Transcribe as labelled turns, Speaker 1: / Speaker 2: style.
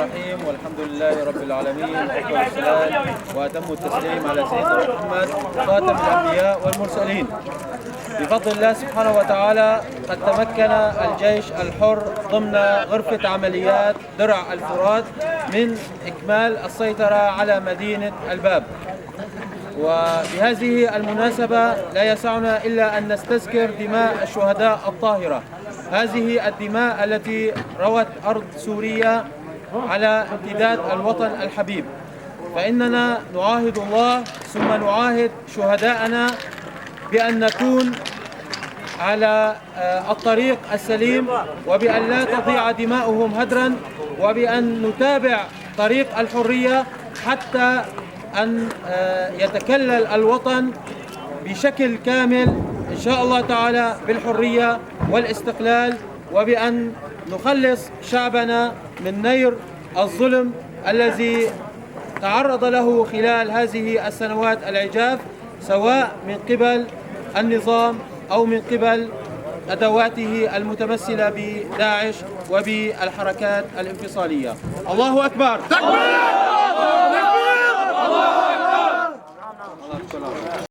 Speaker 1: الرحيم، والحمد لله رب العالمين، أفضل الصلاة وأتم التسليم على سيدنا محمد خاتم الأنبياء والمرسلين. بفضل الله سبحانه وتعالى قد تمكن الجيش الحر ضمن غرفة عمليات درع الفرات من إكمال السيطرة على مدينة الباب. وبهذه المناسبة لا يسعنا إلا أن نستذكر دماء الشهداء الطاهرة، هذه الدماء التي روت أرض سوريا على امتداد الوطن الحبيب. فإننا نعاهد الله ثم نعاهد شهداءنا بأن نكون على الطريق السليم، وبأن لا تضيع دماؤهم هدرا، وبأن نتابع طريق الحرية حتى أن يتكلل الوطن بشكل كامل إن شاء الله تعالى بالحرية والاستقلال، وبأن نخلص شعبنا من نير الظلم الذي تعرض له خلال هذه السنوات العجاف، سواء من قبل النظام أو من قبل أدواته المتمثلة بداعش وبالحركات الانفصالية. الله أكبر.